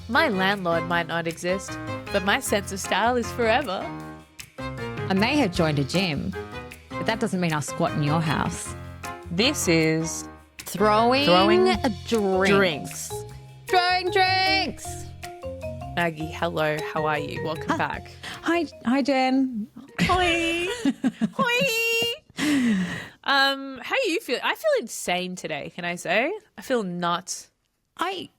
My landlord might not exist, but my sense of style is forever. I may have joined a gym, but that doesn't mean I'll squat in your house. This is Throwing drinks. Throwing drinks. Maggie, hello. How are you? Welcome back. Hi, Jen. Hoi. Hoi. How you feel? I feel insane today, can I say? I feel nuts. I'm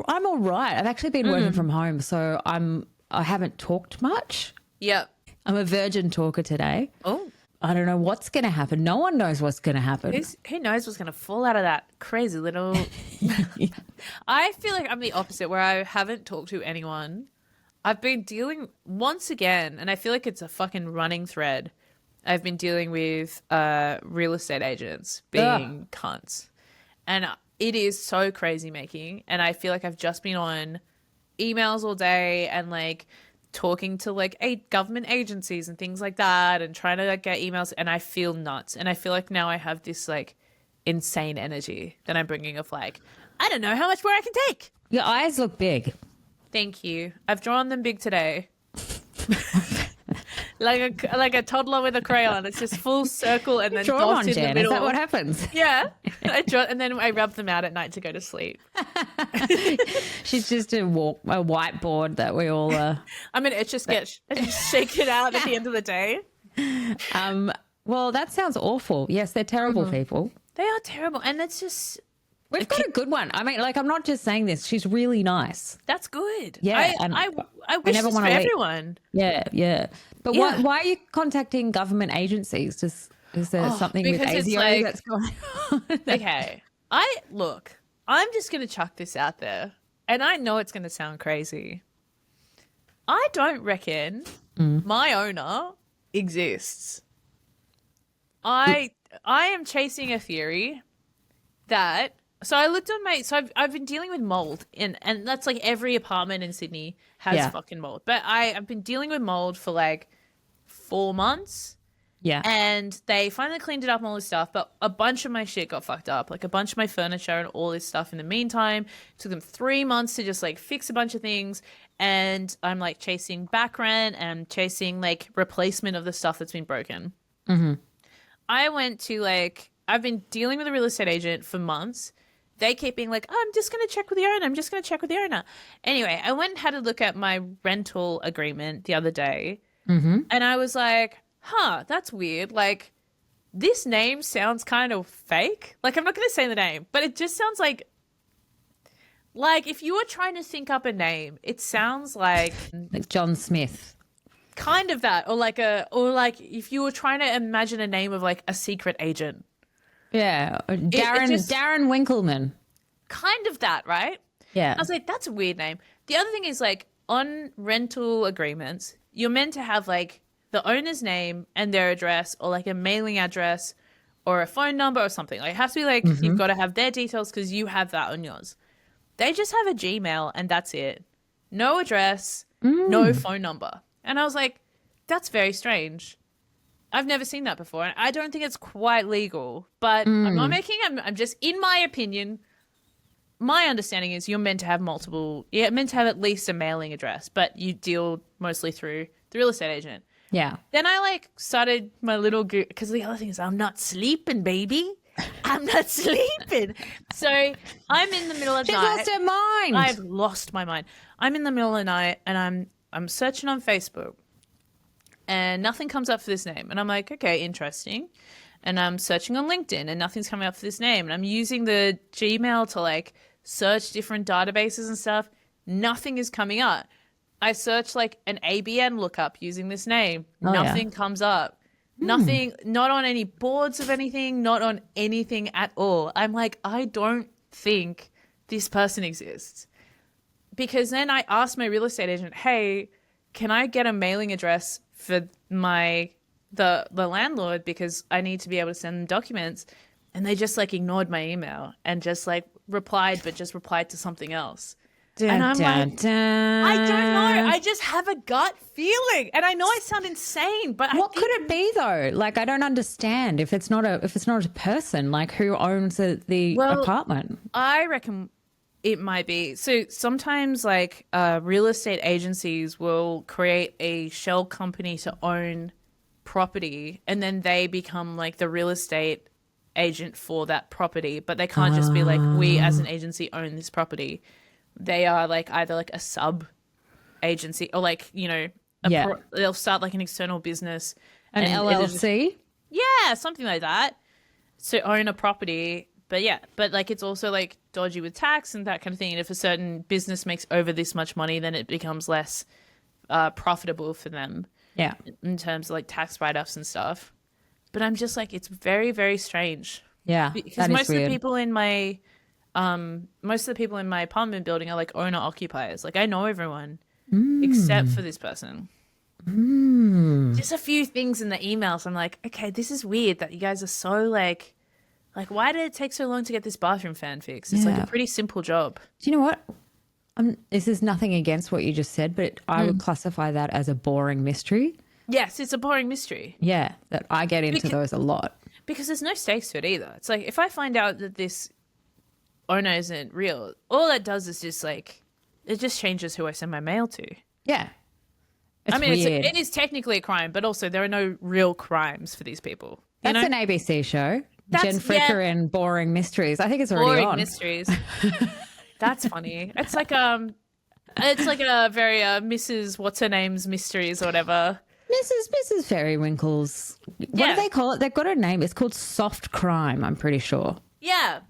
all right. I've actually been working from home, so I haven't talked much. Yep. I'm a virgin talker today. Oh. I don't know what's going to happen. No one knows what's going to happen. Who knows what's going to fall out of that crazy little... I feel like I'm the opposite, where I haven't talked to anyone. I've been dealing, once again, and I feel like it's a fucking running thread, I've been dealing with real estate agents being cunts. And it is so crazy making. And I feel like I've just been on emails all day and like talking to like government agencies and things like that and trying to like get emails, and I feel nuts. And I feel like now I have this like insane energy that I'm bringing of like, I don't know how much more I can take. Your eyes look big. Thank you. I've drawn them big today. like a toddler with a crayon. It's just full circle and then dots in the middle. Is that what happens? Yeah. And then I rub them out at night to go to sleep. She's just a whiteboard that we all... I'm an etch-a-sketch. I just shake it out at the end of the day. Well, that sounds awful. Yes, they're terrible people. They are terrible. And it's just... We've got a good one. I mean, like, I'm not just saying this. She's really nice. That's good. Yeah. I wish this for everyone. Yeah. But why are you contacting government agencies? Is there something with ASIO that's going on? Okay. I'm just going to chuck this out there. And I know it's going to sound crazy. I don't reckon my owner exists. I am chasing a theory that... So I looked on I've been dealing with mold and that's like every apartment in Sydney has fucking mold. But I've been dealing with mold for like 4 months. Yeah. And they finally cleaned it up and all this stuff, but a bunch of my shit got fucked up. Like a bunch of my furniture and all this stuff in the meantime. It took them 3 months to just like fix a bunch of things. And I'm like chasing back rent and chasing like replacement of the stuff that's been broken. Mm-hmm. I went to I've been dealing with a real estate agent for months. They keep being like, I'm just going to check with the owner. I'm just going to check with the owner. Anyway, I went and had a look at my rental agreement the other day. Mm-hmm. And I was like, that's weird. Like, this name sounds kind of fake. Like, I'm not going to say the name, but it just sounds like if you were trying to think up a name, it sounds like John Smith. Kind of that. Or like if you were trying to imagine a name of like a secret agent. Yeah, Darren Winkleman. Kind of that, right? Yeah. I was like, that's a weird name. The other thing is like on rental agreements, you're meant to have like the owner's name and their address or like a mailing address or a phone number or something. Like it has to be like you've got to have their details because you have that on yours. They just have a Gmail and that's it. No address, no phone number. And I was like, that's very strange. I've never seen that before. I don't think it's quite legal, but I'm just, in my opinion, my understanding is you're meant to have meant to have at least a mailing address, but you deal mostly through the real estate agent. Yeah. Then I started my little, because the other thing is I'm not sleeping, baby. I'm not sleeping. So I'm in the middle of the night. She's lost her mind. I've lost my mind. I'm in the middle of the night and I'm searching on Facebook. And nothing comes up for this name. And I'm like, okay, interesting. And I'm searching on LinkedIn and nothing's coming up for this name. And I'm using the Gmail to like search different databases and stuff. Nothing is coming up. I search like an ABN lookup using this name. Nothing comes up. Nothing, not on any boards of anything, not on anything at all. I'm like, I don't think this person exists. Because then I asked my real estate agent, hey, can I get a mailing address for the landlord because I need to be able to send them documents? And they just like ignored my email and just like replied to something else. And I'm like, I don't know. I just have a gut feeling. And I know I sound insane, but what could it be though? Like, I don't understand if it's not a person, like who owns the apartment? I reckon It might be. So sometimes like real estate agencies will create a shell company to own property, and then they become like the real estate agent for that property, but they can't just be like, we as an agency own this property. They are like either like a sub agency or like, you know, they'll start like an external business. An LLC? Yeah, something like that. To own a property. But yeah, but like it's also like dodgy with tax and that kind of thing. And if a certain business makes over this much money, then it becomes less profitable for them. Yeah. In terms of like tax write-offs and stuff. But I'm just like, it's very, very strange. Yeah. Because most of the people in my apartment building are like owner occupiers. Like I know everyone except for this person. Just a few things in the emails. I'm like, okay, this is weird that you guys are so like why did it take so long to get this bathroom fan fixed? It's like a pretty simple job. Do you know what? This is nothing against what you just said, but I would classify that as a boring mystery. Yes, it's a boring mystery. Yeah, that I get into those a lot. Because there's no stakes to it either. It's like if I find out that this owner isn't real, all that does is just like, it just changes who I send my mail to. Yeah. I mean, it is technically a crime, but also there are no real crimes for these people. That's an ABC show. Jen Fricker and Boring Mysteries. I think it's already on. Boring Mysteries. That's funny. It's like a very Mrs. What's her name's mysteries or whatever. Mrs. Fairywinkle's. What do they call it? They've got a name. It's called soft crime, I'm pretty sure. Yeah.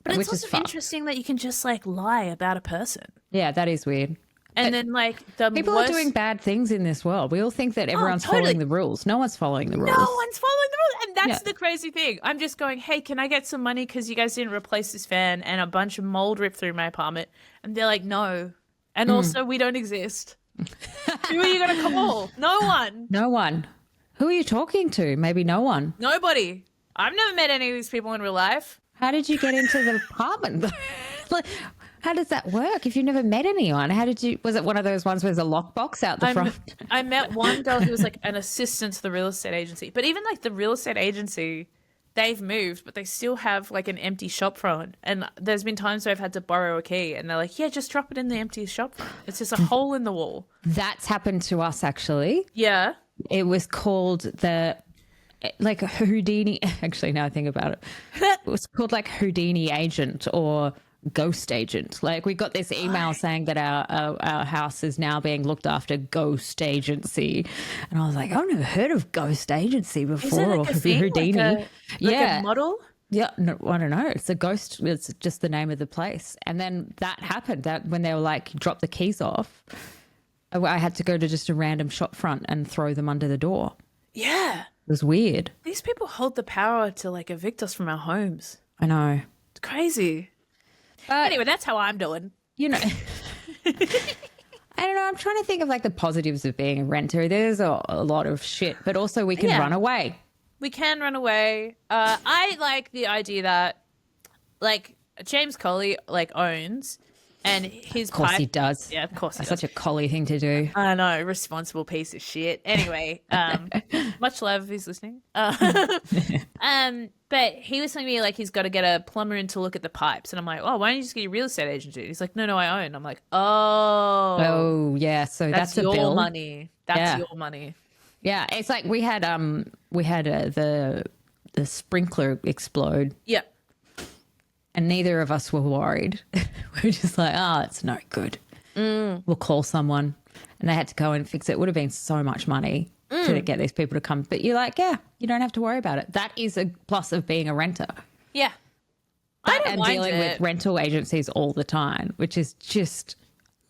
But it's also interesting that you can just like lie about a person. Yeah, that is weird. And then like people are doing bad things in this world. We all think that everyone's following the rules. No one's following the rules. No one's following the rules. And that's the crazy thing. I'm just going, hey, can I get some money because you guys didn't replace this fan and a bunch of mold ripped through my apartment? And they're like, no. And also we don't exist. Who are you going to call? No one. No one. Who are you talking to? Maybe no one. Nobody. I've never met any of these people in real life. How did you get into the apartment? Like, how does that work if you've never met anyone? Was it one of those ones where there's a lockbox out the front? I met one girl who was like an assistant to the real estate agency. But even like the real estate agency, they've moved, but they still have like an empty shop front. And there's been times where I've had to borrow a key and they're like, yeah, just drop it in the empty shop front. It's just a hole in the wall. That's happened to us actually. Yeah. It was called like Houdini. Actually, now I think about it. It was called like Houdini agent or ghost agent. Like we got this email saying that our house is now being looked after ghost agency, and I was like, I've never heard of ghost agency before. Is it like or a thing? Houdini. A model? Yeah, no, I don't know. It's a ghost. It's just the name of the place. And then that happened. That when they were like, drop the keys off, I had to go to just a random shop front and throw them under the door. Yeah. It was weird. These people hold the power to like evict us from our homes. I know. It's crazy. Anyway, that's how I'm doing. You know, I don't know. I'm trying to think of like the positives of being a renter. There's a lot of shit, but also we can run away. We can run away. I like the idea that like James Coley like owns and his Of course pipe. he does. Yeah, of course he That's does. such a collie thing to do. I know, responsible piece of shit. Anyway, much love if he's listening. But he was telling me like he's got to get a plumber in to look at the pipes, and I'm like, oh, why don't you just get a real estate agent? He's like, no, I own. I'm like, oh yeah, so that's your bill. money. That's your money. Yeah, it's like we had the sprinkler explode. Yeah. And neither of us were worried. We're just like, oh, it's no good. We'll call someone. And they had to go and fix it. It would have been so much money to get these people to come. But you're like, yeah, you don't have to worry about it. That is a plus of being a renter. Yeah. That and dealing with rental agencies all the time, which is just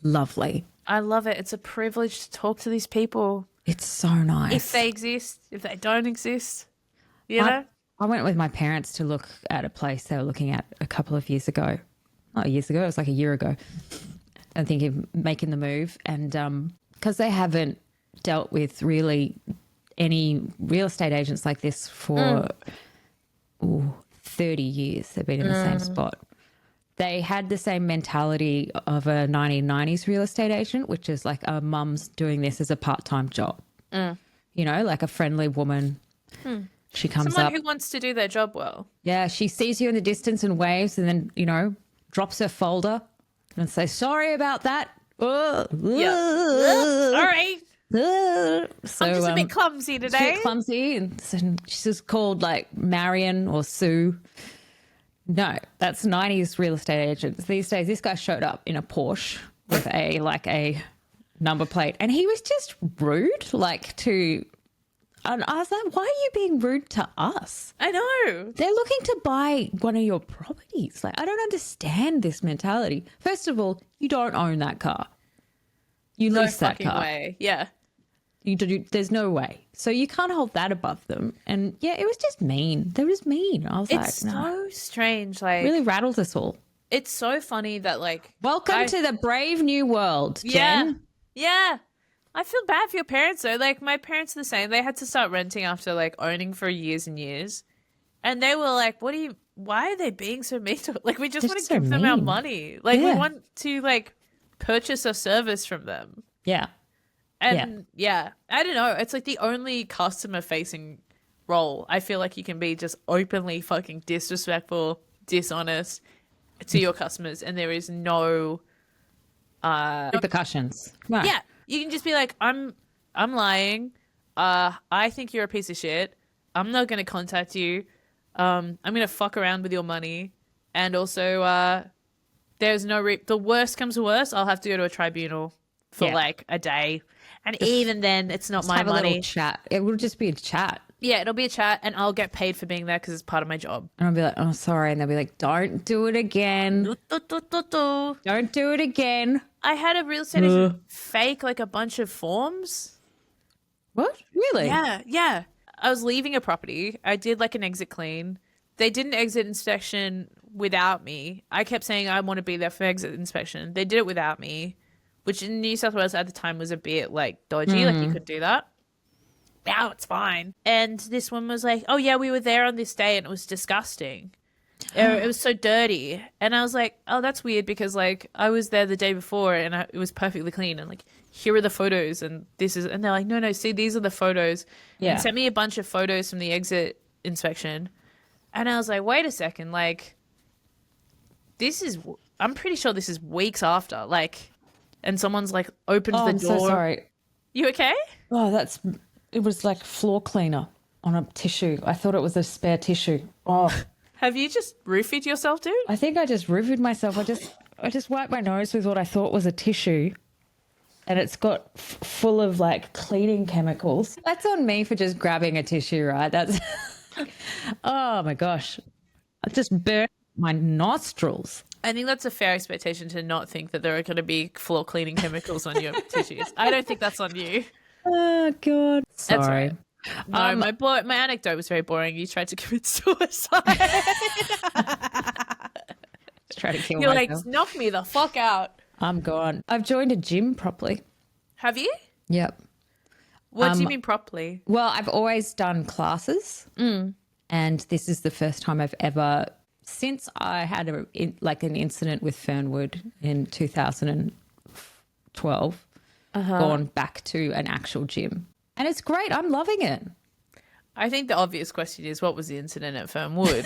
lovely. I love it. It's a privilege to talk to these people. It's so nice. If they exist, if they don't exist, you know? I went with my parents to look at a place they were looking at a couple of years ago. Not years ago, it was like a year ago. I'm thinking of making the move. And because they haven't dealt with really any real estate agents like this for 30 years. They've been in the same spot. They had the same mentality of a 1990s real estate agent, which is like a mum's doing this as a part-time job. You know, like a friendly woman. She comes Someone up. who wants to do their job well. Yeah, she sees you in the distance and waves and then, you know, drops her folder and says, sorry about that. Sorry. So, I'm just a bit clumsy today. She's clumsy, and so she's just called like Marion or Sue. No, that's 90s real estate agents. These days, this guy showed up in a Porsche with a number plate, and he was just rude, and I was like, why are you being rude to us? I know. They're looking to buy one of your properties. Like, I don't understand this mentality. First of all, you don't own that car. You No lease that fucking car. way. Yeah. There's no way. So you can't hold that above them. And yeah, it was just mean. They were just mean. I was It's like, no. so strange. Like, Really rattled us all. it's so funny that like. Welcome to the brave new world, Yeah. Jen. Yeah. I feel bad for your parents though. Like my parents are the same. They had to start renting after like owning for years and years. And they were like, why are they being so mean to like we just They're want to so give them our mean. money. Like we Yeah. want to like purchase a service from them. Yeah. And yeah, I don't know. It's like the only customer facing role. I feel like you can be just openly fucking disrespectful, dishonest to your customers, and there is no Repercussions. No. yeah. You can just be like, I'm lying. I think you're a piece of shit. I'm not gonna contact you. I'm gonna fuck around with your money, and also there's no the worst comes to worst, I'll have to go to a tribunal for like a day. And even then, it's not my Have a money. little chat. It will just be a chat. Yeah, it'll be a chat, and I'll get paid for being there because it's part of my job. And I'll be like, oh, sorry. And they'll be like, don't do it again. Don't do it again. I had a real estate agent fake like a bunch of forms. What? Really? Yeah. I was leaving a property. I did like an exit clean. They did an exit inspection without me. I kept saying I want to be there for exit inspection. They did it without me, which in New South Wales at the time was a bit like dodgy. Like you could do that. Now it's fine. And this one was like, oh yeah, we were there on this day and it was disgusting. It was so dirty. And I was like, oh, that's weird because like I was there the day before and it was perfectly clean. And like, here are the photos and this is, and they're like, no, see, these are the photos. Yeah. And sent me a bunch of photos from the exit inspection. And I was like, wait a second, like I'm pretty sure this is weeks after, like, and someone's like opened the I'm door. so sorry. You okay? Oh, it was like floor cleaner on a tissue. I thought it was a spare tissue. Oh, Have you just roofied yourself, dude? I think I just roofied myself. I just wiped my nose with what I thought was a tissue, and it's got full of like cleaning chemicals. That's on me for just grabbing a tissue, right? That's oh my gosh, I just burnt my nostrils. I think that's a fair expectation to not think that there are going to be floor cleaning chemicals on your tissues. I don't think that's on you. Oh god, sorry. right. No, my anecdote was very boring. You tried to commit suicide. Try to kill You're myself. like, knock me the fuck out. I'm gone. I've joined a gym properly. Have you? Yep. What do you mean properly? Well, I've always done classes, and this is the first time I've ever, since I had an incident with Fernwood in 2012, gone back to an actual gym, and it's great. I'm loving it. I think the obvious question is, what was the incident at Fernwood?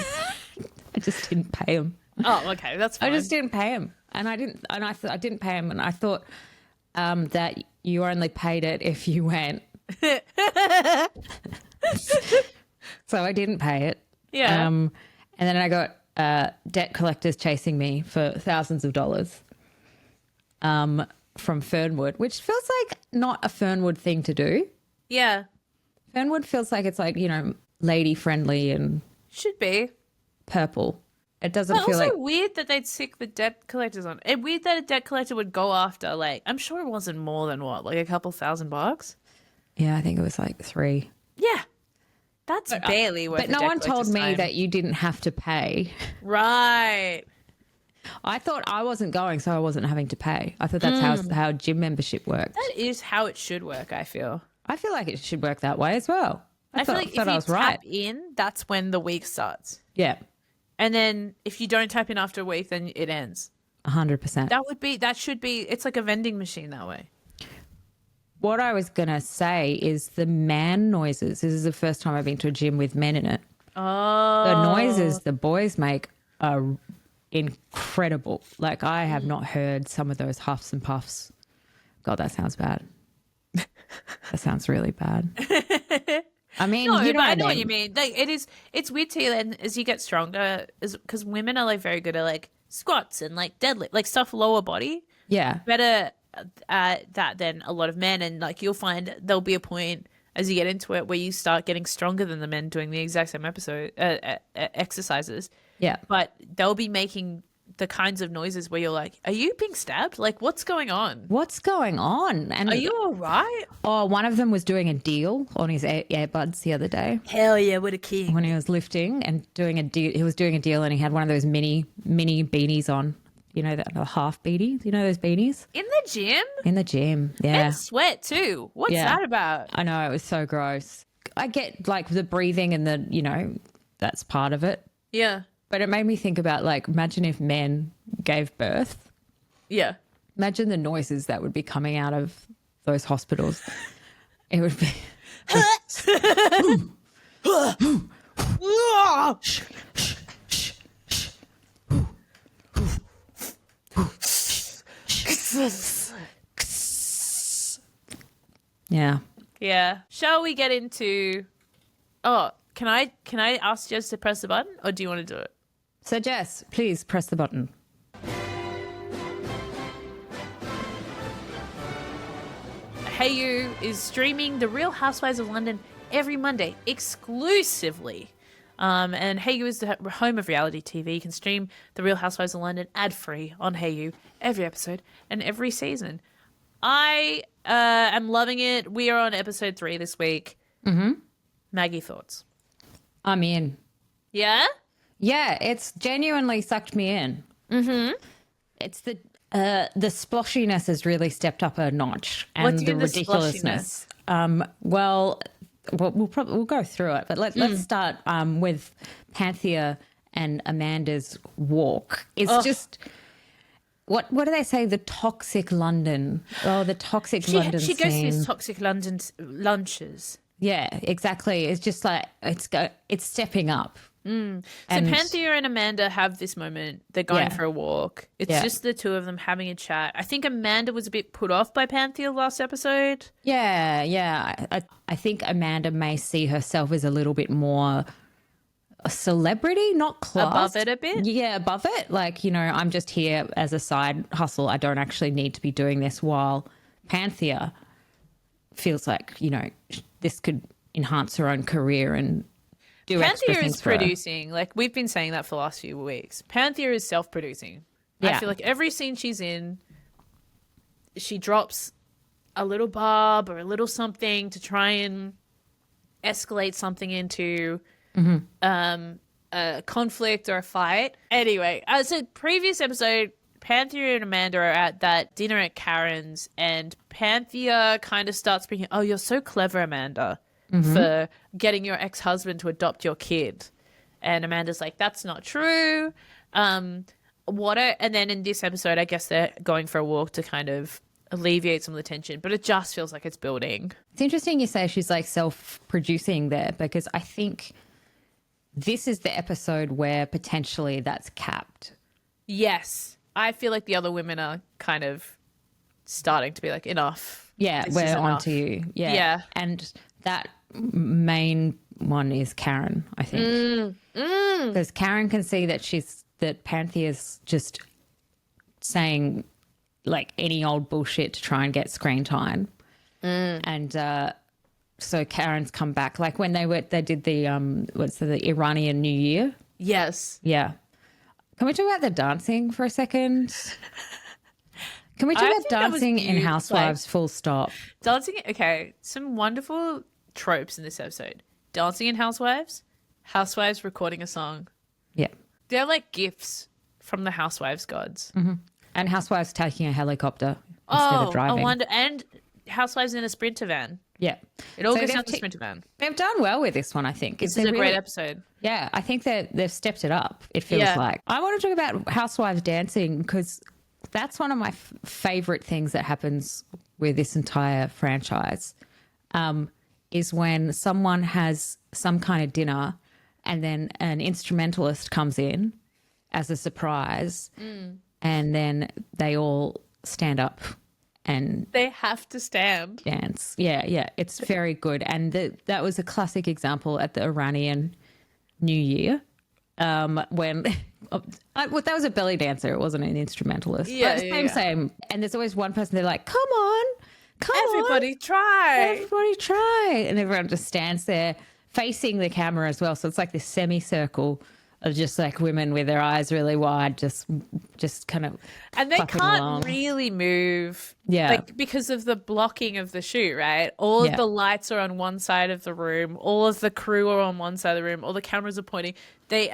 I just didn't pay him. Oh, okay, that's fine. I just didn't pay him, and I didn't pay him, and I thought that you only paid it if you went. So I didn't pay it. Yeah. And then I got debt collectors chasing me for thousands of dollars from Fernwood, which feels like not a Fernwood thing to do. Yeah. Fernwood feels like it's like, lady friendly and Should be. purple. It doesn't But feel also like weird that they'd sick the debt collectors on. And weird that a debt collector would go after, like, I'm sure it wasn't more than what, like a couple $1,000? yeah, I think it was like 3. Yeah. That's barely worth But a no debt one told collector's me time. that you didn't have to pay. Right. I thought I wasn't going, so I wasn't having to pay. I thought that's how gym membership worked. That is how it should work, I feel. I feel like it should work that way as well. I feel like if thought you I was right. tap in, that's when the week starts. Yeah, And then if you don't tap in after a week, then it ends. 100%. That should be, it's like a vending machine that way. What I was going to say is the man noises. This is the first time I've been to a gym with men in it. Oh. The noises the boys make are incredible. Like, I have not heard some of those huffs and puffs. God, that sounds bad. That sounds really bad. I mean, No, you know but what I know what mean. you mean. Like, it's weird too. And as you get stronger, because women are like very good at like squats and like deadlift, like stuff lower body. Yeah. Better at that than a lot of men. And like you'll find there'll be a point as you get into it where you start getting stronger than the men doing the exact same exercises. Yeah. But they'll be making the kinds of noises where you're like, are you being stabbed? Like, what's going on? What's going on? And Are you all right? oh, one of them was doing a deal on his earbuds the other day Hell yeah, what a king. when he was lifting and doing a deal. He was doing a deal and he had one of those mini beanies on. You know, that a half beanie. You know those beanies In the gym? in the gym. Yeah. And sweat too. What's Yeah. that about? I know, it was so gross. I get like the breathing and the, you know, that's part of it. Yeah. But it made me think about like, imagine if men gave birth. Yeah. Imagine the noises that would be coming out of those hospitals. It would be. Yeah. Yeah. Shall we get into can I ask Jess to press the button or do you want to do it? So, Jess, please press the button. Hayu is streaming The Real Housewives of London every Monday exclusively. And Hayu is the home of reality TV. You can stream The Real Housewives of London ad-free on Hayu every episode and every season. I am loving it. We are on episode 3 this week. Mm-hmm. Maggie, thoughts? I'm in. Yeah? Yeah, it's genuinely sucked me in. Mm-hmm. It's the sploshiness has really stepped up a notch, and What do you the mean the ridiculousness. We'll go through it, but let's start with Panthea and Amanda's walk. It's just what do they say? The toxic London. Oh, the toxic London. She goes to scene. these toxic London lunches. Yeah, exactly. It's just like it's stepping up. So Panthea and Amanda have this moment. They're going Yeah. for a walk. It's Yeah. just the two of them having a chat. I think Amanda was a bit put off by Panthea last episode. Yeah. I think Amanda may see herself as a little bit more a celebrity, not class. Above it a bit? Yeah, above it. Like, you know, I'm just here as a side hustle. I don't actually need to be doing this, while Panthea feels like, you know, this could enhance her own career and do extra Panthea things is for her. producing. Like, we've been saying that for the last few weeks. Panthea is self-producing. I Yeah. feel like every scene she's in, she drops a little barb or a little something to try and escalate something into a conflict or a fight. Anyway, so previous episode, Panthea and Amanda are at that dinner at Karen's, and Panthea kind of starts speaking, oh, you're so clever, Amanda, for getting your ex-husband to adopt your kid. And Amanda's like, that's not true. And then in this episode, I guess they're going for a walk to kind of alleviate some of the tension, but it just feels like it's building. It's interesting you say she's like self-producing there, because I think this is the episode where potentially that's capped. Yes. I feel like the other women are kind of starting to be like, enough. Yeah, This we're is on enough. to you. Yeah. Yeah. And that main one is Karen, I think. Because Karen can see that Panthea's just saying like any old bullshit to try and get screen time. And so Karen's come back. Like when they did the the Iranian New Year. Yes. Yeah. Can we talk about the dancing for a second? Can we talk I about think that was dancing in cute, Housewives full stop? Dancing, okay, some wonderful tropes in this episode. Dancing in Housewives, Housewives recording a song. Yeah. They're like gifts from the Housewives gods. And Housewives taking a helicopter instead of driving. I wonder, and Housewives in a Sprinter van. Yeah. It all So goes they've down to ta- Sprinter van. They've done well with this one, I think. This is a great episode. Yeah, I think that they've stepped it up, it feels Yeah. like. I want to talk about Housewives dancing because that's one of my favourite things that happens with this entire franchise, is when someone has some kind of dinner and then an instrumentalist comes in as a surprise, and then they all stand up and They have to stand. dance. Yeah, it's very good. And that was a classic example at the Iranian New Year, when that was a belly dancer. It wasn't an instrumentalist. Yeah, but yeah. same. And there's always one person. They're like, "Come on, Everybody try. everybody try," and everyone just stands there facing the camera as well. So it's like this semicircle of just like women with their eyes really wide, just kind of, And they clapping can't along. really move, Yeah. because of the blocking of the shoot, right? All of Yeah. the lights are on one side of the room, all of the crew are on one side of the room, all the cameras are pointing. They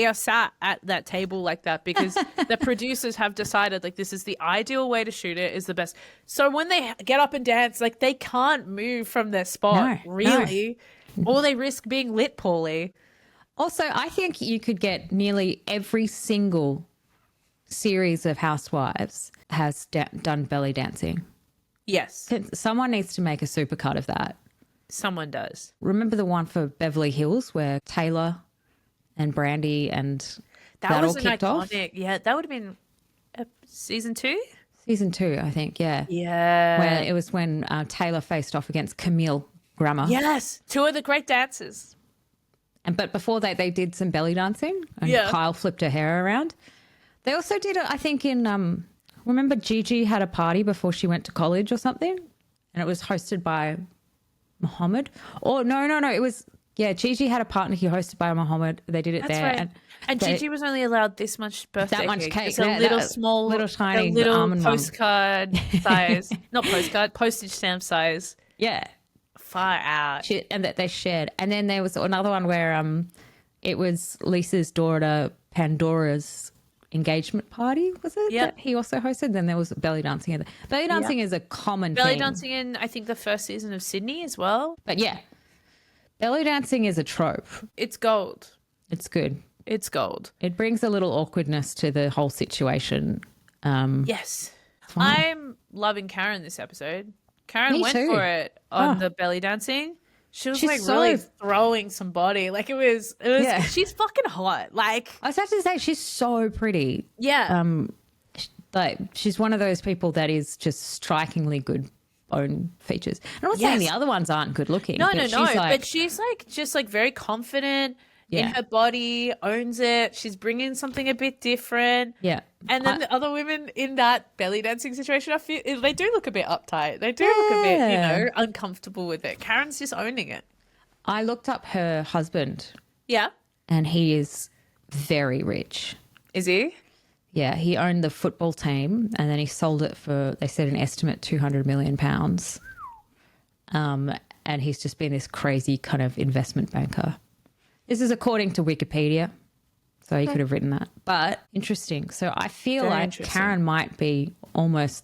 are sat at that table like that because the producers have decided like this is the ideal way to shoot it, is the best. So when they get up and dance, like they can't move from their spot, No, really, or they risk being lit poorly. Also, I think you could get nearly every single series of Housewives has done belly dancing. Yes, Someone needs to make a supercut of that. someone does. Remember the one for Beverly Hills where Taylor and Brandy and that Was all an kicked off? iconic. Yeah, that would have been season 2. Season 2, I think, yeah. Yeah. Where it was when Taylor faced off against Camille Grammer. Yes, 2 of the great dancers. But before that, they did some belly dancing, and Yeah. Kyle flipped her hair around. They also did it, I think, in remember Gigi had a party before she went to college or something, and it was hosted by Muhammad. Or no, it was Gigi had a party hosted by Muhammad. They did it That's there, right. And they- Gigi was only allowed this much birthday That much cake. cake, It's a yeah, little that small, little tiny a little almond one. postcard size, not postcard, postage stamp size. yeah. Far out. And that they shared. And then there was another one where it was Lisa's daughter Pandora's engagement party, was it? Yep. That he also hosted. Then there was belly dancing. Belly dancing is a common Belly thing. dancing in, I think, the first season of Sydney as well. But yeah, belly dancing is a trope. It's gold. It's good. It's gold. It brings a little awkwardness to the whole situation. Yes. I'm loving Karen this episode. Karen Me went too. for it on Oh. the belly dancing. She was She's like so- really throwing some body. Like it was Yeah. she's fucking hot. Like, I was about to say she's so pretty. yeah. Like she's one of those people that is just strikingly good bone features. I'm not saying Yes. the other ones aren't good looking. No, but no, she's no. like- But she's like just like very confident in Yeah. her body, owns it. She's bringing something a bit different. yeah. And then the other women in that belly dancing situation, I feel they do look a bit uptight. They do look a bit, Yeah. uncomfortable with it. Karen's just owning it. I looked up her husband Yeah. and he is very rich. Is he? Yeah, he owned the football team and then he sold it for, they said, an estimate £200 million. And he's just been this crazy kind of investment banker. This is according to Wikipedia. So he could have written that. But interesting. So I feel Very like interesting. Karen might be almost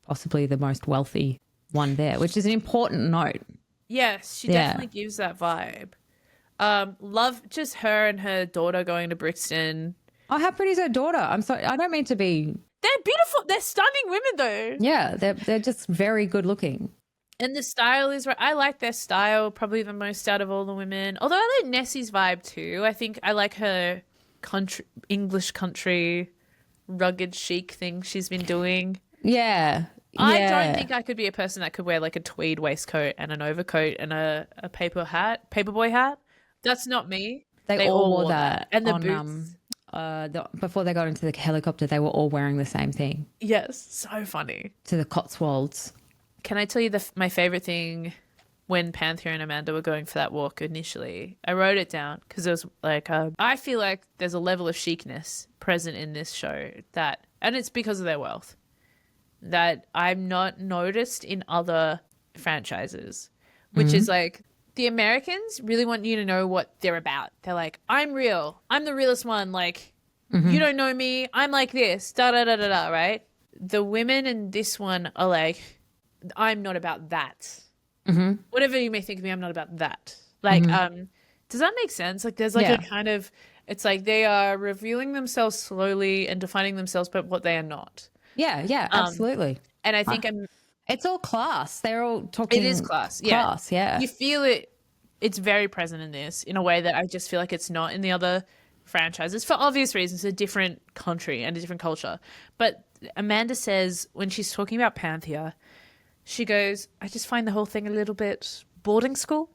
possibly the most wealthy one there, which is an important note. Yes, she Yeah. definitely gives that vibe. Love just her and her daughter going to Brixton. Oh, how pretty is her daughter? I'm sorry. I don't mean to be. They're beautiful. They're stunning women, though. Yeah, they're just very good looking. And the style is right. I like their style probably the most out of all the women. Although I like Nessie's vibe too. I think I like her English country rugged chic thing she's been doing. Yeah. I yeah. don't think I could be a person that could wear like a tweed waistcoat and an overcoat and a paperboy hat. That's not me. They all wore that. And the on, boots. before they got into the helicopter, they were all wearing the same thing Yes, so funny. to the Cotswolds. Can I tell you my favorite thing when Panther and Amanda were going for that walk initially? I wrote it down because it was like, I feel like there's a level of chicness present in this show that, and it's because of their wealth, that I'm not noticed in other franchises, which is like the Americans really want you to know what they're about. They're like, I'm real. I'm the realest one. Like, you don't know me. I'm like this. Da da da da da. Right? The women in this one are like, I'm not about that. Whatever you may think of me, I'm not about that. Like, does that make sense? Like, there's like Yeah. a kind of, it's like they are revealing themselves slowly and defining themselves, but what they are not. Yeah, absolutely. And I think It's all class. They're all talking. it is class. Yeah. Class, yeah. You feel it. It's very present in this in a way that I just feel like it's not in the other franchises for obvious reasons, a different country and a different culture. But Amanda says when she's talking about Panthea, she goes, I just find the whole thing a little bit boarding school.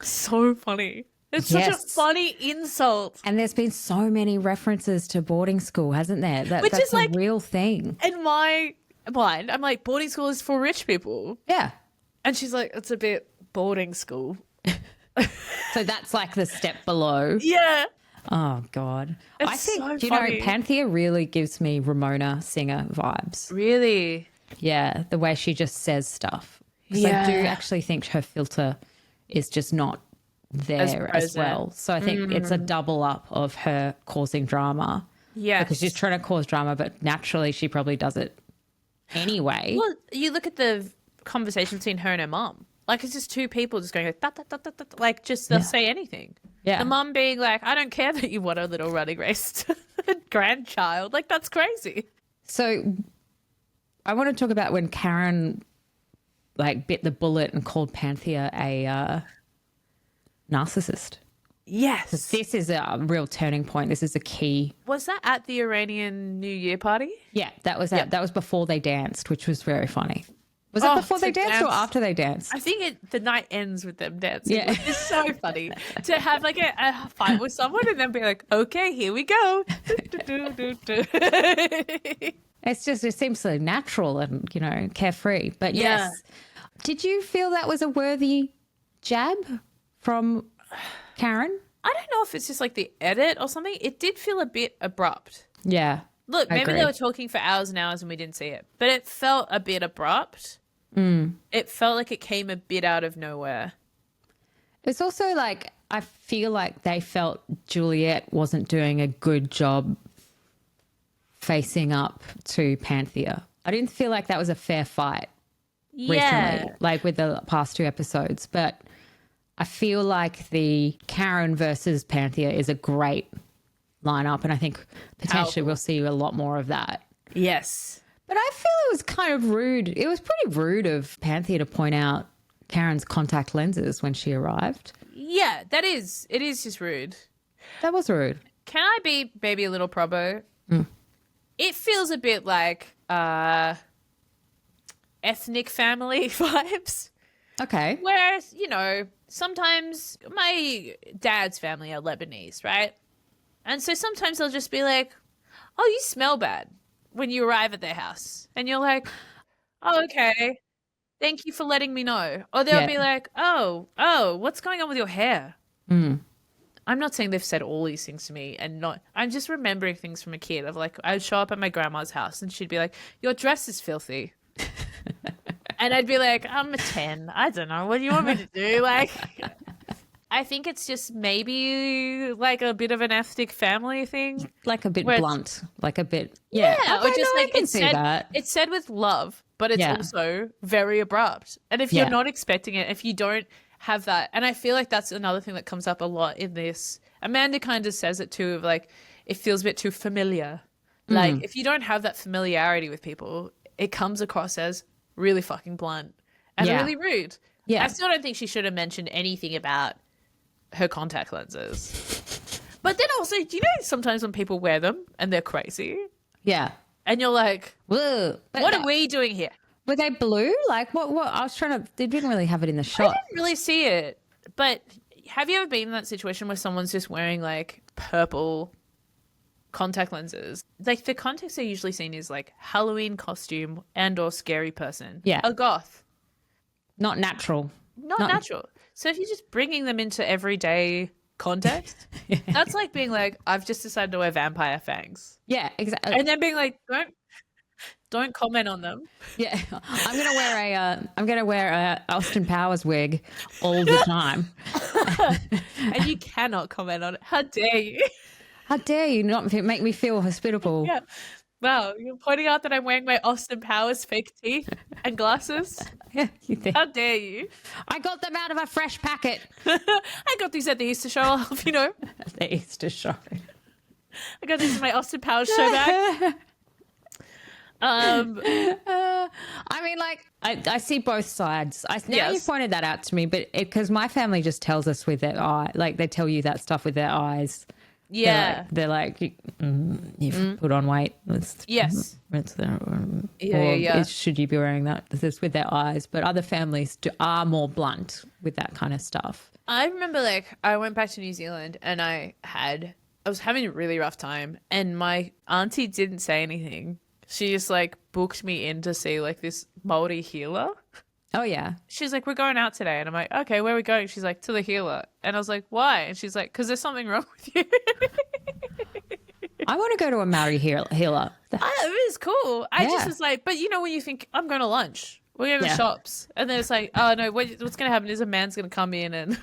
So funny. It's such a funny insult. And there's been so many references to boarding school, hasn't there? Which that's is like a real thing. In my mind, I'm like, boarding school is for rich people. Yeah. And she's like, it's a bit boarding school. So that's like the step below. Yeah. Oh, God. It's I think, so you funny. know, Panthea really gives me Ramona Singer vibes. Really? Yeah, the way she just says stuff. Because I do actually think her filter is just not there as well. So I think it's a double up of her causing drama. Yeah. Because she's trying to cause drama, but naturally she probably does it anyway. Well, you look at the conversation between her and her mum. Like, it's just two people just going like, da, da, da, da, da, like, just they'll say anything. Yeah. The mum being like, I don't care that you want a little running race to the grandchild. Like, that's crazy. So I want to talk about when Karen like bit the bullet and called Panthea a narcissist. Yes. This is a real turning point. This is a key. Was that at the Iranian New Year party? Yeah, that was that was before they danced, which was very funny. Was it before they danced or after they danced? I think the night ends with them dancing. Yeah. It's so funny to have like a fight with someone and then be like, okay, here we go. It's just, it seems so natural and, you know, carefree. But yes. Did you feel that was a worthy jab from Karen? I don't know if it's just like the edit or something. It did feel a bit abrupt. Yeah. Look, maybe agree. they were talking for hours and hours and we didn't see it, but it felt a bit abrupt. It felt like it came a bit out of nowhere. It's also like, I feel like they felt Juliet wasn't doing a good job facing up to Panthea. I didn't feel like that was a fair fight recently, like with the past two episodes. But I feel like the Karen versus Panthea is a great lineup, and I think potentially we'll see a lot more of that. Yes. But I feel it was kind of rude. It was pretty rude of Panthea to point out Karen's contact lenses when she arrived. Yeah, it is just rude. That was rude. Can I be maybe a little probo? It feels a bit like ethnic family vibes. Okay. Whereas, you know, sometimes my dad's family are Lebanese, right? And so sometimes they'll just be like, oh, you smell bad when you arrive at their house. And you're like, oh, okay. Thank you for letting me know. Or they'll be like, oh, what's going on with your hair? I'm not saying they've said all these things to me I'm just remembering things from a kid of like, I'd show up at my grandma's house and she'd be like, your dress is filthy. And I'd be like, I'm a 10. I don't know. What do you want me to do? Like, I think it's just maybe like a bit of an ethnic family thing. Like a bit blunt. Like a bit. Yeah. Okay, or just no, like I can see that. It's said with love, but it's also very abrupt. And if you're not expecting it, if you don't have that, and I feel like that's another thing that comes up a lot in this. Amanda kind of says it too, of like, it feels a bit too familiar. Like, if you don't have that familiarity with people, it comes across as really fucking blunt and really rude. Yeah. I still don't think she should have mentioned anything about her contact lenses. But then also, do you know sometimes when people wear them and they're crazy? Yeah. And you're like, whoa, what are we doing here? Were they blue? Like what I was trying to, they didn't really have it in the I shot. didn't really see it. But have you ever been in that situation where someone's just wearing like purple contact lenses? Like the context they're usually seen is like Halloween costume and or scary person. Yeah. A goth. Not natural. Not natural. So if you're just bringing them into everyday context, that's like being like, I've just decided to wear vampire fangs. Yeah, exactly. And then being like, don't comment on them. Yeah, I'm gonna wear a Austin Powers wig all the time. And you cannot comment on it. How dare you? How dare you not make me feel hospitable? Yeah. Wow, you're pointing out that I'm wearing my Austin Powers fake teeth and glasses? Yeah, you think. How dare you? I got them out of a fresh packet. I got these at the Easter show, I'll help you know. The Easter show. I got these in my Austin Powers show bag. I mean, like, I see both sides. Now you pointed that out to me, but because my family just tells us with their eye, like they tell you that stuff with their eyes. Yeah. They're like you've put on weight. Yes. Should you be wearing that? This is with their eyes. But other families are more blunt with that kind of stuff. I remember like I went back to New Zealand and I was having a really rough time and my auntie didn't say anything. She just like booked me in to see like this Māori healer. Oh, yeah. She's like, we're going out today. And I'm like, okay, where are we going? She's like, to the healer. And I was like, why? And she's like, because there's something wrong with you. I want to go to a Maori healer. It was cool. I just was like, but you know, when you think, I'm going to lunch, we're going to the shops. And then it's like, oh, no, what's going to happen is a man's going to come in and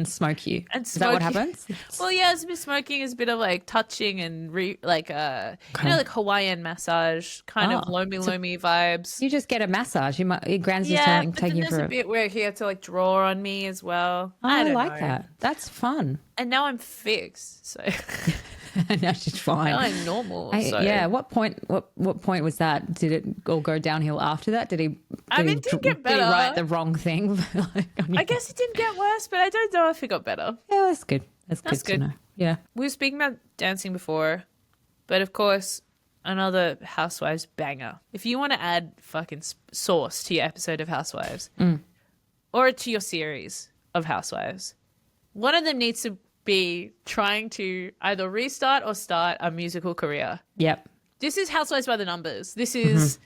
smoke you. And is that what happens? Well, yeah, it's a bit smoking, it's a bit of like touching and like like Hawaiian massage, kind of loamy vibes. You just get a massage. Your grand's just taking you for a bit where he had to like draw on me as well. Oh, I like that. That's fun. And now I'm fixed, so now she's fine. Now I'm normal. Yeah. What point was that? Did it all go downhill after that? Did he? It didn't get better. Did he write the wrong thing? I guess it didn't get worse, but I don't know if it got better. Yeah, that's good. That's good to know. Yeah. We were speaking about dancing before, but of course, another Housewives banger. If you want to add fucking sauce to your episode of Housewives, or to your series of Housewives, one of them needs to be trying to either restart or start a musical career. Yep. This is Housewives by the numbers. This is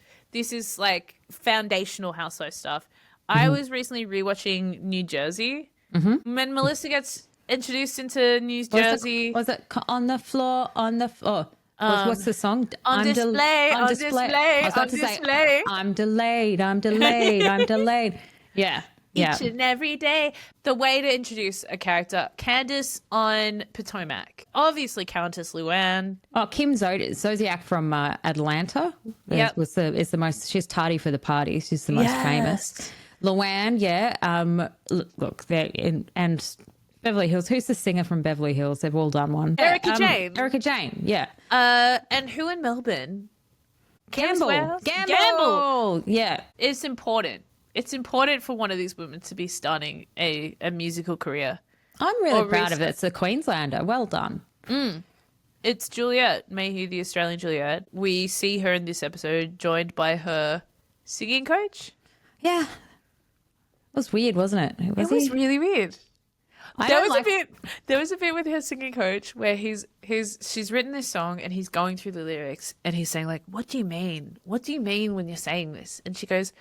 like foundational Housewives stuff. I was recently rewatching New Jersey. When Melissa gets introduced into New Jersey. Was it on the floor? What's the song? On display. I was about to say, I'm delayed. I'm delayed. Yeah. Each and every day. The way to introduce a character. Candace on Potomac. Obviously Countess Luann. Oh, Kim Zodiac from Atlanta. Yep. is the most, she's tardy for the party. She's the most famous. Luann, look, and Beverly Hills. Who's the singer from Beverly Hills? They've all done one. Erica Jane. Erica Jane, yeah. And who in Melbourne? Gamble. Yeah. It's important. It's important for one of these women to be starting a musical career. I'm really proud of it. It's a Queenslander. Well done. It's Juliet Mayhew, the Australian Juliet. We see her in this episode joined by her singing coach. Yeah. It was weird, wasn't it? It was really weird. There was a bit with her singing coach where she's written this song and he's going through the lyrics and he's saying like, what do you mean? What do you mean when you're saying this? And she goes,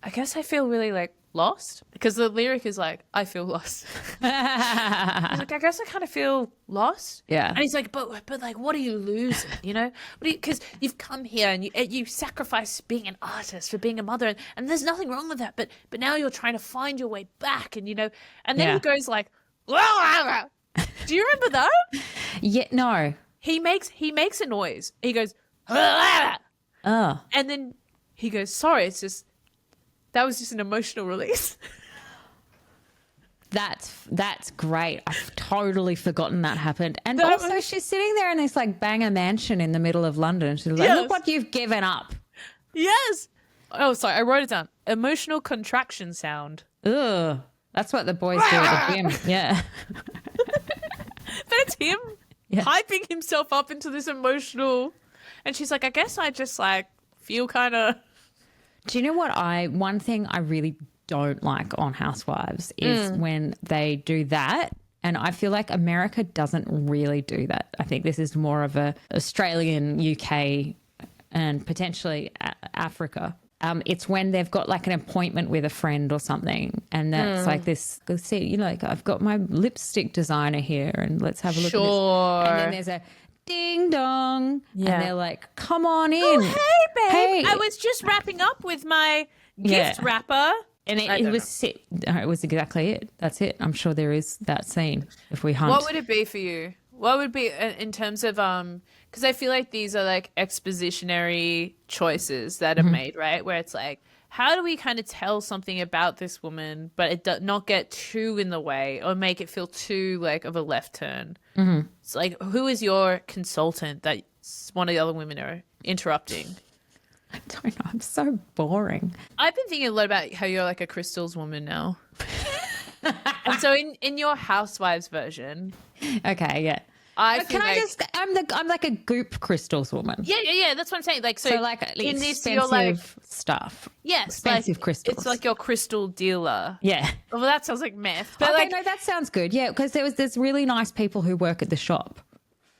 I guess I feel really like lost, because the lyric is like, I feel lost. He's like, I guess I kind of feel lost. Yeah. And he's like, but like, what are you losing? You know, because you've come here and you sacrifice being an artist for being a mother, and there's nothing wrong with that. But now you're trying to find your way back, and and then he goes like, do you remember that? Yeah. No. He makes a noise. He goes, and then he goes, sorry, it's just. That was just an emotional release. That's great. I've totally forgotten that happened. And also she's sitting there in this like banger mansion in the middle of London. She's like, look what you've given up. Yes. Oh, sorry. I wrote it down. Emotional contraction sound. Ugh. That's what the boys do at the gym. Yeah. But it's him hyping himself up into this emotional. And she's like, I guess I just like feel kind of. Do you know what one thing I really don't like on Housewives is when they do that, and I feel like America doesn't really do that. I think this is more of a Australian, UK, and potentially Africa. It's when they've got like an appointment with a friend or something, and that's like this. See, like I've got my lipstick designer here, and let's have a look at this. And then there's a ding dong. Yeah. And they're like, come on in. Oh, hey, babe. Hey. I was just wrapping up with my gift wrapper. And it was exactly it. That's it. I'm sure there is that scene if we hunt. What would it be for you? What would be in terms of, because I feel like these are like expositionary choices that are made, right? Where it's like, how do we kind of tell something about this woman, but it does not get too in the way or make it feel too like of a left turn? It's like, who is your consultant that one of the other women are interrupting? I don't know. I'm so boring. I've been thinking a lot about how you're like a Crystals woman now. And so in your Housewives version. Okay, yeah. I But feel can I like, just? I'm like a goop crystals woman. yeah. That's what I'm saying. Like, so, So like in this, expensive you're like, stuff. yes, Expensive like crystals. it's like your crystal dealer. Yeah. Well, that sounds like meth, but Okay, like, no, that sounds good. Yeah, because there's really nice people who work at the shop.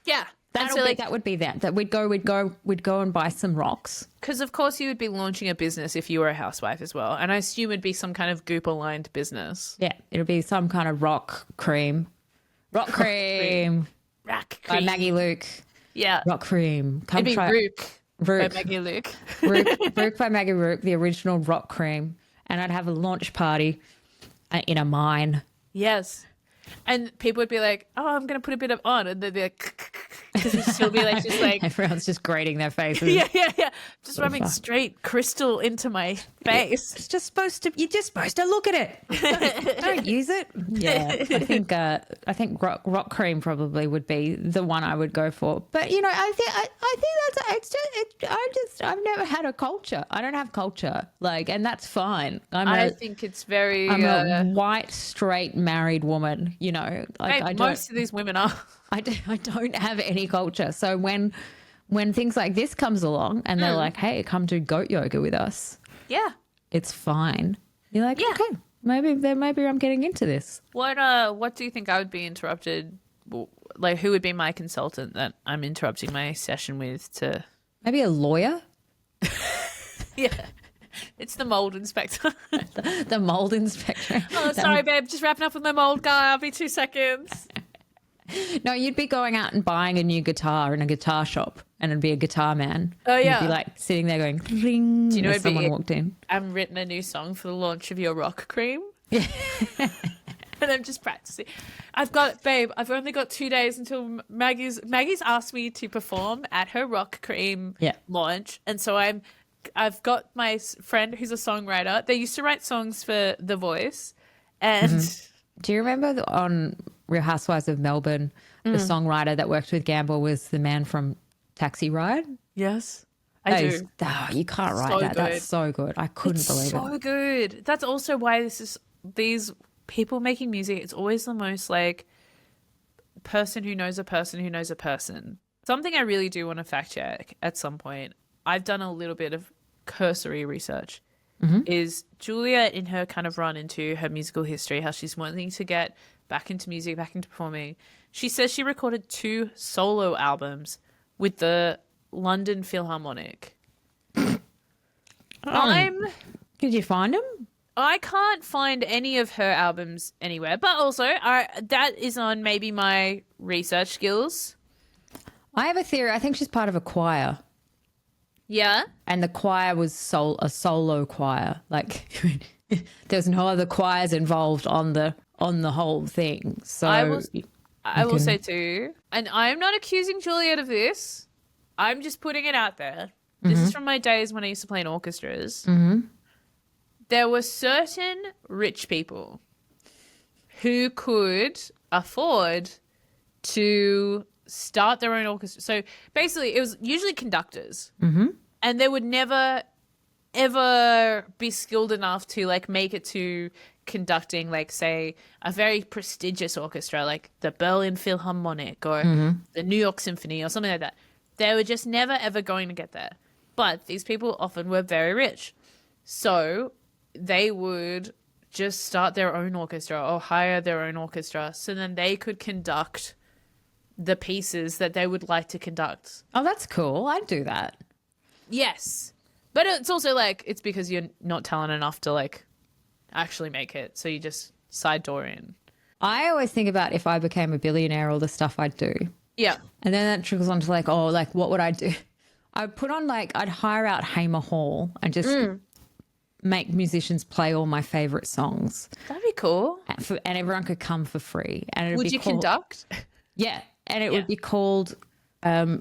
yeah. And That'll so, be like, that would be that. That we'd go and buy some rocks. because of course you would be launching a business if you were a housewife as well, and I assume it'd be some kind of goop aligned business. Yeah, it'll be some kind of rock cream. Rock cream Rack by cream. Maggie Luke. Yeah. Rock cream. Come It'd be try Rook by Rook. Maggie Luke. Rook by Maggie Rook, the original rock cream. And I'd have a launch party in a mine. Yes. And people would be like, oh, I'm going to put a bit of on. And they'd be like, because she'll be like, just like, Everyone's just grating their faces. yeah. Just rubbing straight crystal into my face. It's just you're just supposed to look at it. Don't use it. Yeah, I think rock cream probably would be the one I would go for. But you know, I think I've never had a culture. I don't have culture, and that's fine. I think it's very. I'm a white, straight, married woman. You know, most of these women are. I don't have any culture. So when things like this comes along and they're like, hey, come do goat yoga with us. Yeah. It's fine. You're like, okay, maybe I'm getting into this. What do you think I would be interrupted? Like, who would be my consultant that I'm interrupting my session with to? Maybe a lawyer? Yeah. It's the mold inspector. The mold inspector. Oh, sorry, babe. Just wrapping up with my mold guy. I'll be 2 seconds. No, you'd be going out and buying a new guitar in a guitar shop and it'd be a guitar man. Oh, yeah. You'd be like sitting there going, ring, Do you know as someone walked in. I've written a new song for the launch of your rock cream. Yeah. And I'm just practicing. I've only got 2 days until Maggie's asked me to perform at her rock cream launch. And so I've got my friend who's a songwriter. They used to write songs for The Voice. And Do you remember on Real Housewives of Melbourne, the songwriter that worked with Gamble was the man from Taxi Ride? yes, I do. You can't write So that. good. That's so good. I couldn't believe it. So good. That's also why these people making music, it's always the most like person who knows a person who knows a person. Something I really do want to fact check at some point. I've done a little bit of cursory research. Is Julia in her kind of run into her musical history, how she's wanting to get back into music, back into performing. She says she recorded 2 solo albums with the London Philharmonic. Did you find him? I can't find any of her albums anywhere, but also that is on maybe my research skills. I have a theory. I think she's part of a choir. Yeah. And the choir was a solo choir. Like there's no other choirs involved on the whole thing. So I will say too, and I'm not accusing Juliet of this. I'm just putting it out there. This is from my days when I used to play in orchestras. There were certain rich people who could afford to start their own orchestra. So basically, it was usually conductors, and they would never, ever be skilled enough to like make it to conducting, like say, a very prestigious orchestra, like the Berlin Philharmonic or the New York Symphony or something like that. They were just never ever going to get there. But these people often were very rich, so they would just start their own orchestra or hire their own orchestra, so then they could conduct the pieces that they would like to conduct. Oh, that's cool. I'd do that. Yes. But it's also like, it's because you're not talented enough to like actually make it. So you just side door in. I always think about if I became a billionaire, all the stuff I'd do. Yeah. And then that trickles on to like, oh, like what would I do? I'd put on I'd hire out Hamer Hall and just make musicians play all my favorite songs. That'd be cool. And everyone could come for free. And it'd Would be you called, conduct? Yeah. And it would be called a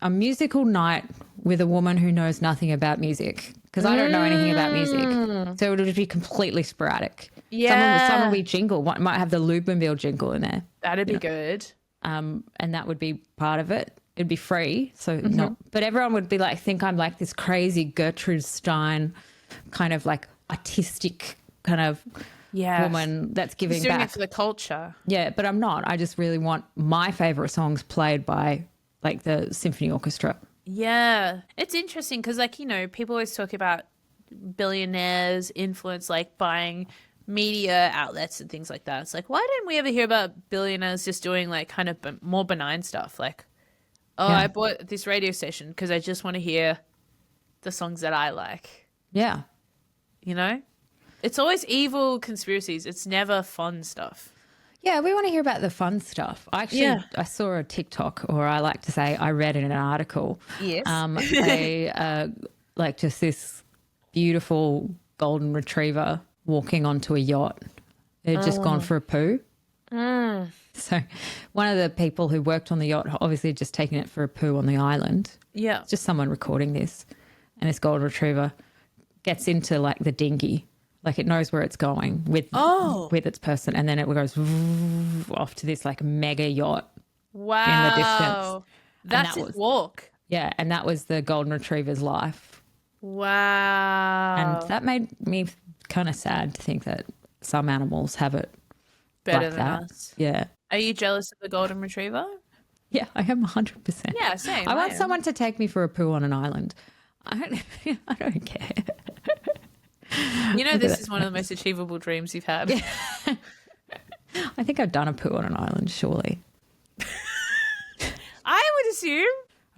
musical night with a woman who knows nothing about music, because I don't know anything about music. So it would be completely sporadic. Yeah. Someone would be jingle. One might have the Lubmobile jingle in there. That'd be good. And that would be part of it. It'd be free. So but everyone would be like, think I'm like this crazy Gertrude Stein kind of like artistic kind of woman that's giving He's doing back. it for the culture. Yeah, but I'm not. I just really want my favourite songs played by like the symphony orchestra. Yeah. It's interesting because, like, people always talk about billionaires' influence, like buying media outlets and things like that. It's like, why didn't we ever hear about billionaires just doing like kind of more benign stuff? Like, oh, Yeah. I bought this radio station because I just want to hear the songs that I like. Yeah. It's always evil conspiracies. It's never fun stuff. Yeah, we want to hear about the fun stuff. I saw a TikTok, or I like to say I read in an article. Yes. Like just this beautiful golden retriever walking onto a yacht. It had just gone for a poo. So one of the people who worked on the yacht obviously had just taken it for a poo on the island. Yeah. It's just someone recording this. And this golden retriever gets into like the dinghy. Like it knows where it's going with its person, and then it goes off to this like mega yacht Wow. in the distance. That's its walk. Yeah, and that was the golden retriever's life. Wow. And that made me kind of sad to think that some animals have it Better like than that. us. Yeah. Are you jealous of the golden retriever? Yeah, I am 100%. Yeah, same. I want am. someone to take me for a poo on an island. I don't care. This is one of the most achievable dreams you've had. I think I've done a poo on an island, surely. I would assume.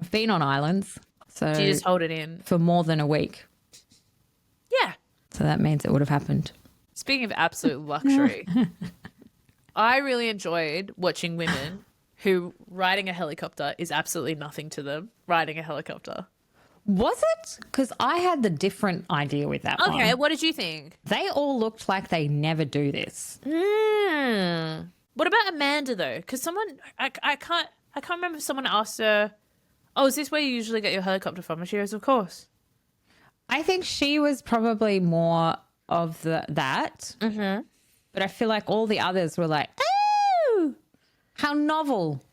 I've been on islands. So Do you just hold it in? for more than a week. Yeah. So that means it would have happened. Speaking of absolute luxury, I really enjoyed watching women who riding a helicopter is absolutely nothing to them. Riding a helicopter. Was it? Because I had the different idea with that one. Okay, what did you think? They all looked like they never do this. What about Amanda though? Because I can't remember if someone asked her, "Oh, is this where you usually get your helicopter from?" And she goes, "Of course." I think she was probably more of that. Mm-hmm. But I feel like all the others were like, "Oh, how novel!"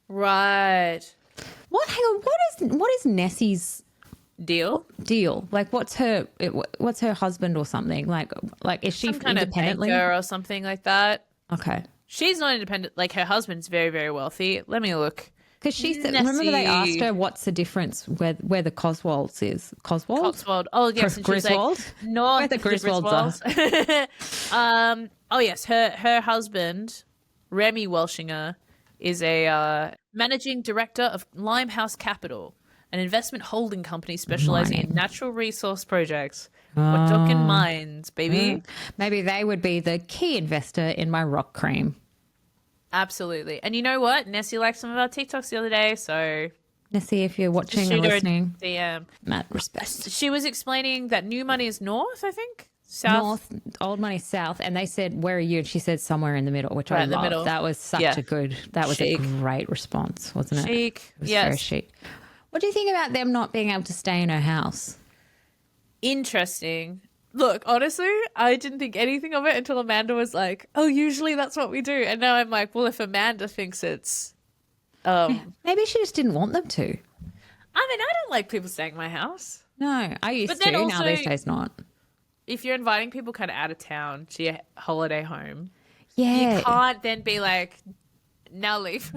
Right. Hang on. What is Nessie's Deal. Like, what's her husband or something? Like is she Some kind of independently? banker or something like that. Okay. She's not independent. Like, her husband's very, very wealthy. Let me look. Because she said, remember they asked her what's the difference where the Cotswolds is? Cotswold. Oh, yes. And she's like, Griswold? north Where the of Griswolds Griswolds. Oh, yes. Her husband, Remy Welshinger, is a managing director of Limehouse Capital, an investment holding company specializing in natural resource projects. What talking mines, baby? Maybe they would be the key investor in my rock cream. Absolutely. And you know what? Nessie liked some of our TikToks the other day, so Let's see if you're watching shoot and her a listening. DM. Mad respect. She was explaining that new money is north, I think. South. North, old money south. And they said, where are you? And she said, somewhere in the middle, which Right I in the love. middle. That was such Yeah. that was Chic. a great response, wasn't it? Chic. It was Yes. very chic. What do you think about them not being able to stay in her house? Interesting. Look, honestly, I didn't think anything of it until Amanda was like, "Oh, usually that's what we do." And now I'm like, well, if Amanda thinks it's Maybe she just didn't want them to. I mean, I don't like people staying in my house. No, I used But then to. Now also- these days not. If you're inviting people kind of out of town to your holiday home, Yeah. you can't then be like, "Now leave."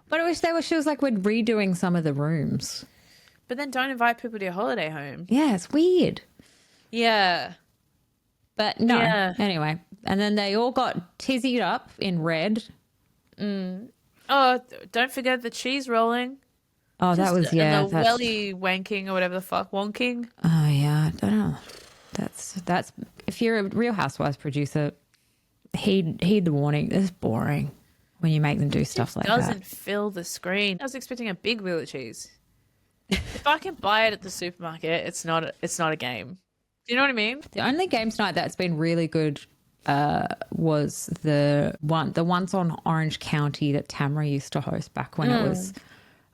But she was like, we're redoing some of the rooms. But then don't invite people to your holiday home. Yeah, it's weird. Yeah. But no. Yeah. Anyway. And then they all got tizzied up in red. Oh, don't forget the cheese rolling. Oh, that was, yeah. And the welly wanking or whatever the fuck. Wonking. Oh, yeah. I don't know. That's if you're a Real Housewives producer, heed the warning. This is boring when you make them do stuff like Doesn't that. fill the screen. I was expecting a big wheel of cheese. If I can buy it at the supermarket, it's not a game. Do you know what I mean? The only games night that's been really good was the ones on Orange County that Tamara used to host back when it was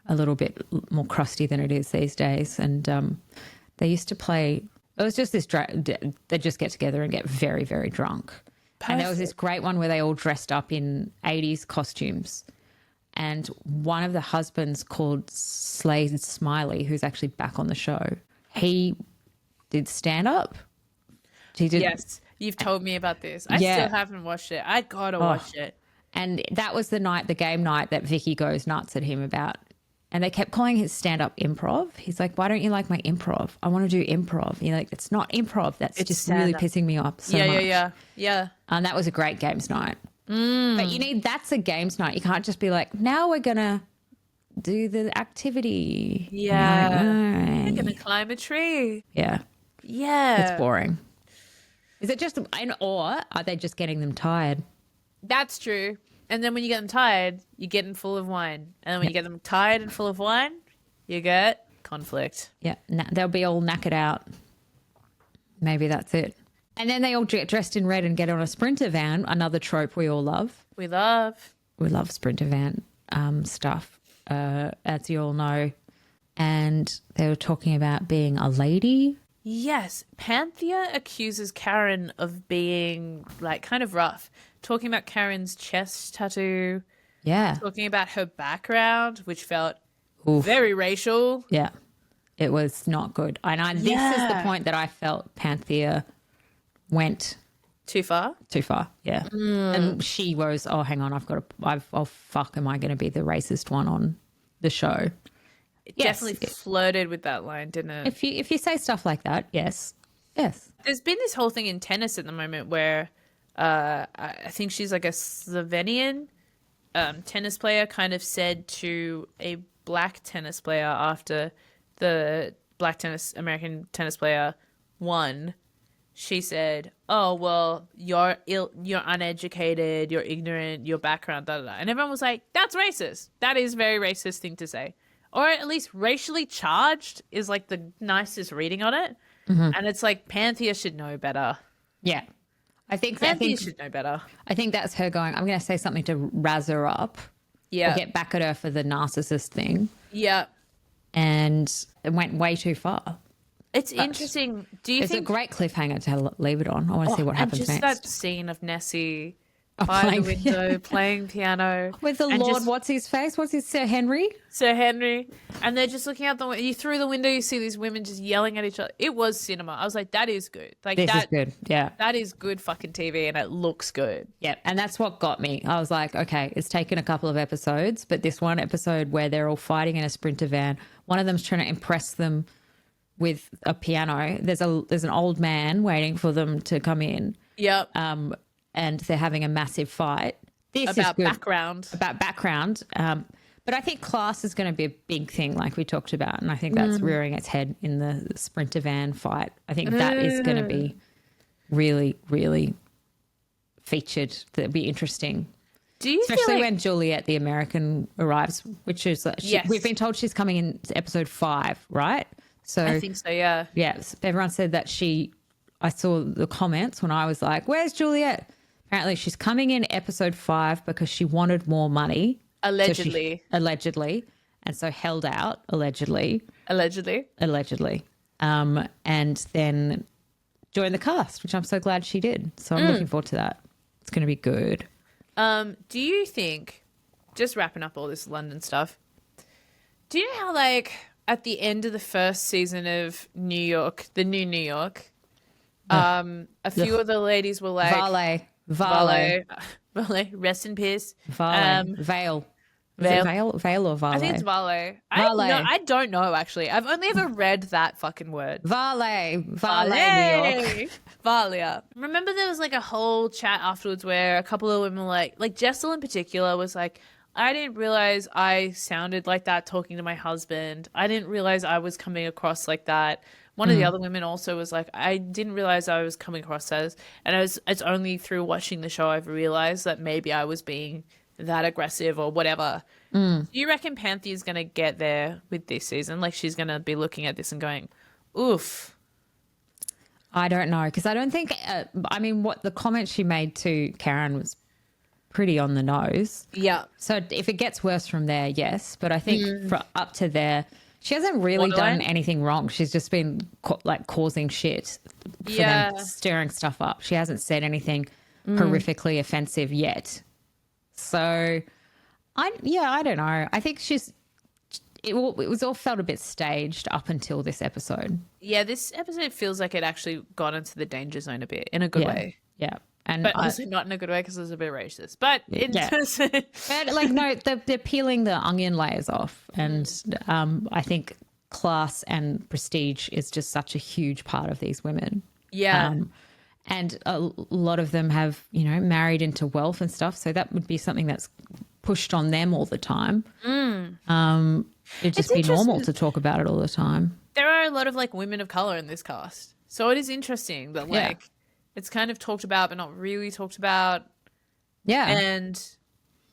a little bit more crusty than it is these days. And they used to play. It was just this. They just get together and get very, very drunk. And there was this great one where they all dressed up in 80s costumes. And one of the husbands called Slade Smiley, who's actually back on the show, he did stand up. He did. Yes. You've told me about this. I Yeah. still haven't watched it. I gotta watch it. And that was the game night that Vicky goes nuts at him about. And they kept calling his stand-up improv. He's like, why don't you like my improv? I want to do improv. You're like, it's not improv. It's just really stand-up. pissing me off so much. Yeah. And that was a great games night. But that's a games night. You can't just be like, now we're going to do the activity. Yeah. Like, We're gonna climb a tree. yeah. Yeah. It's boring. Is it just, or are they just getting them tired? That's true. And then when you get them tired, you get them full of wine. And then when you get them tired and full of wine, you get conflict. Yeah. They'll be all knackered out. Maybe that's it. And then they all get dressed in red and get on a Sprinter van, another trope we all love. We love Sprinter van stuff, as you all know. And they were talking about being a lady. Yes. Panthea accuses Karen of being like kind of rough. Talking about Karen's chest tattoo. Yeah. Talking about her background, which felt Oof. very racial. Yeah. It was not good. And this is the point that I felt Panthea went Too far? too far. Yeah. And she was, oh, hang on, oh, fuck, am I going to be the racist one on the show? It Yes. definitely flirted with that line, didn't it? If you say stuff like that, yes. Yes. There's been this whole thing in tennis at the moment where I think she's like a Slovenian tennis player kind of said to a black tennis player after the American tennis player won, she said, oh, well, you're uneducated, you're ignorant, your background, da da da. And everyone was like, that's racist. That is a very racist thing to say. Or at least racially charged is like the nicest reading on it. And it's like Panthea should know better. Yeah. I think should know better. I think that's her going, I'm going to say something to razz her up. Yeah. Or get back at her for the narcissist thing. Yeah. And it went way too far. It's interesting. Do you It's a think great cliffhanger to leave it on. I want to see what happens and just next. that scene of Nessie by the playing window playing piano With the and Lord, just what's his face? What's his Sir Henry? Sir Henry, and they're just looking out the window. You through the window, you see these women just yelling at each other. It was cinema. I was like, that is good. Like This is good. Yeah. That is good fucking TV, and it looks good. Yeah. And that's what got me. I was like, okay, it's taken a couple of episodes, but this one episode where they're all fighting in a Sprinter van, one of them's trying to impress them with a piano. There's an old man waiting for them to come in. Yep. And they're having a massive fight. This is About good. background. About background. But I think class is going to be a big thing, like we talked about. And I think that's rearing its head in the Sprinter van fight. I think that is going to be really, really featured. That'd be interesting. Do you Especially feel like when Juliet, the American, arrives, which is, Yes. we've been told she's coming in episode 5, right? So I think so, yeah. yes, everyone said that I saw the comments when I was like, where's Juliet? Apparently she's coming in episode 5 because she wanted more money. Allegedly. Allegedly. And so held out, allegedly. Allegedly. And then joined the cast, which I'm so glad she did. So I'm looking forward to that. It's going to be good. Do you think, just wrapping up all this London stuff, do you know how, like, at the end of the first season of New York, the new New York, a few of the ladies were like... Valet. Valet. Rest in peace. Vale. Vale. Is it Vale or Valet? I think it's Valet. Valet. I don't know, actually. I've only ever read that fucking word. Valet, New York. Valia. Remember there was like a whole chat afterwards where a couple of women were like Jessel in particular was like, I didn't realize I sounded like that talking to my husband. I didn't realize I was coming across like that. One of the other women also was like, I didn't realize I was coming across as, and it's only through watching the show I've realized that maybe I was being that aggressive or whatever. Do you reckon Panthea's going to get there with this season? Like she's going to be looking at this and going, oof. I don't know, because I don't think, what the comment she made to Karen was pretty on the nose. Yeah. So if it gets worse from there, yes. But I think for up to there, she hasn't really Borderline? done anything wrong. She's just been causing shit for them, stirring stuff up. She hasn't said anything horrifically offensive yet. So I don't know. I think it was all felt a bit staged up until this episode. Yeah, this episode feels like it actually got into the danger zone a bit in a good way. Yeah. And But also not in a good way because it was a bit racist. But in terms of... But like, no, they're peeling the onion layers off. And I think class and prestige is just such a huge part of these women. Yeah. And a lot of them have, married into wealth and stuff. So that would be something that's pushed on them all the time. It'd just be normal to talk about it all the time. There are a lot of like women of color in this cast. So it is interesting that like it's kind of talked about but not really talked about. Yeah. And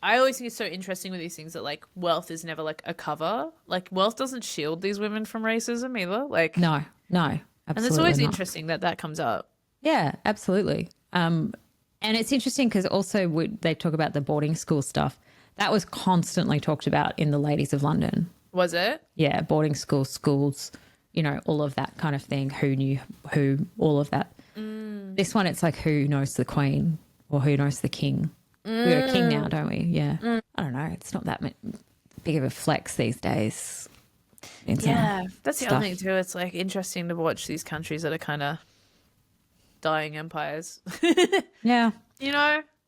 I always think it's so interesting with these things that like wealth is never like a cover. Like wealth doesn't shield these women from racism either. Like No, absolutely. And it's always not. interesting that comes up. Yeah, absolutely. And it's interesting because also they talk about the boarding school stuff. That was constantly talked about in the Ladies of London. Was it? Yeah, boarding schools, all of that kind of thing. Who knew who, all of that. This one, it's like who knows the Queen or who knows the King. We got a king now, don't we? Yeah. I don't know. It's not that big of a flex these days. That's the other thing too. It's like interesting to watch these countries that are kind of dying empires. Yeah.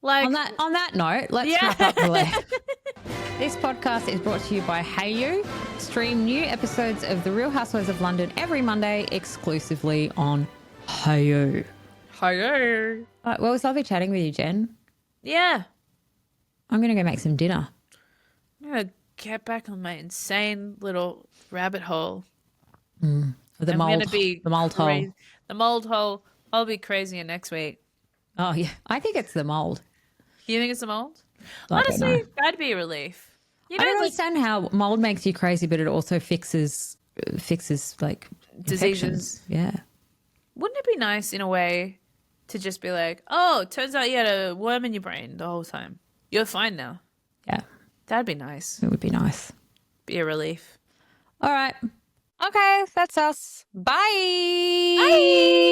Like on that note, let's wrap up the list. This podcast is brought to you by Hayu. Stream new episodes of The Real Housewives of London every Monday exclusively on Hayu. Hayu. Well, it was lovely chatting with you, Jen. Yeah. I'm going to go make some dinner. I'm going to get back on my insane little rabbit hole. The mold hole. The mold hole. I'll be crazier next week. Oh, yeah. I think it's the mold. You think it's the mold? Honestly, that'd be a relief. I don't understand how mold makes you crazy, but it also fixes like diseases. Infections. Yeah. Wouldn't it be nice in a way to just be like, oh, it turns out you had a worm in your brain the whole time. You're fine now. Yeah. That'd be nice. It would be nice. Be a relief. All right. Okay, that's us. Bye. Bye.